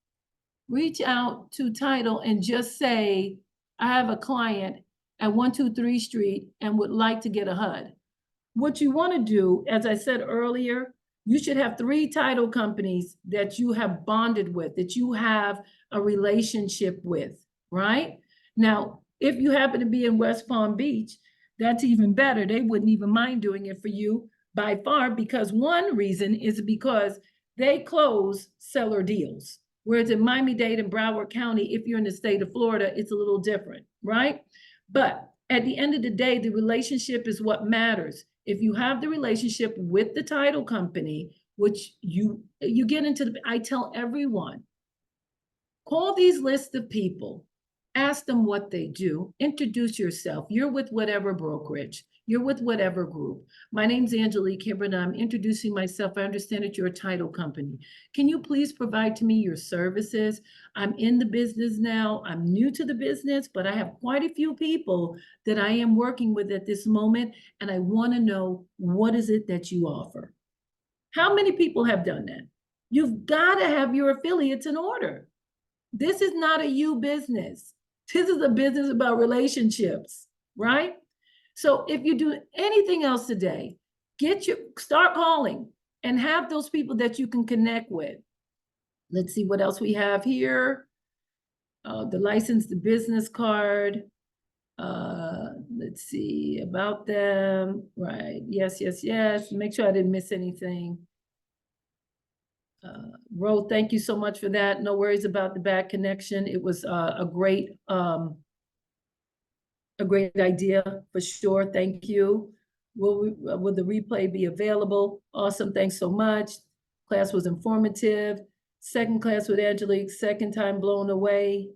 title and just say, I have a client at 123 Street and would like to get a HUD. What you want to do, as I said earlier, you should have 3 title companies that you have bonded with, that you have a relationship with, right? Now, if you happen to be in West Palm Beach, that's even better. They wouldn't even mind doing it for you by far, because one reason is because they close seller deals. Whereas in Miami-Dade and Broward County, if you're in the state of Florida, it's a little different, right? But at the end of the day, the relationship is what matters. If you have the relationship with the title company, which you get into I tell everyone, call these lists of people, ask them what they do, introduce yourself. You're with whatever brokerage, you're with whatever group. My name's Angelique Hibbert, and I'm introducing myself. I understand that you're a title company. Can you please provide to me your services? I'm in the business now. I'm new to the business, but I have quite a few people that I am working with at this moment, and I want to know, what is it that you offer? How many people have done that? You've got to have your affiliates in order. This is not a you business. This is a business about relationships, right? So if you do anything else today, start calling and have those people that you can connect with. Let's see what else we have here. The license, the business card. Let's see about them. Right. Yes, yes, yes. Make sure I didn't miss anything. Ro, thank you so much for that. No worries about the bad connection. It was a great idea for sure. Thank you. Will the replay be available? Awesome. Thanks so much. Class was informative. Second class with Angelique, second time blown away.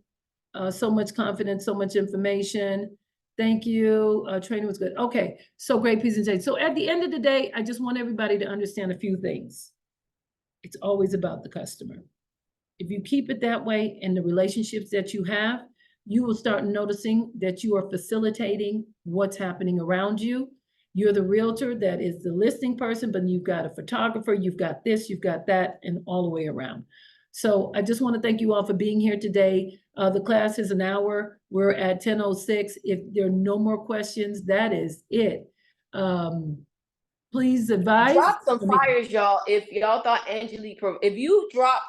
So much confidence, so much information. Thank you. Training was good. Okay, so great presentation. So at the end of the day, I just want everybody to understand a few things. It's always about the customer. If you keep it that way in the relationships that you have, you will start noticing that you are facilitating what's happening around you. You're the realtor that is the listing person, but you've got a photographer, you've got this, you've got that, and all the way around. So I just want to thank you all for being here today. The class is an hour. We're at 10:06. If there are no more questions, that is it. Please advise. Drop some flyers, y'all. If y'all thought Angelique, if you drop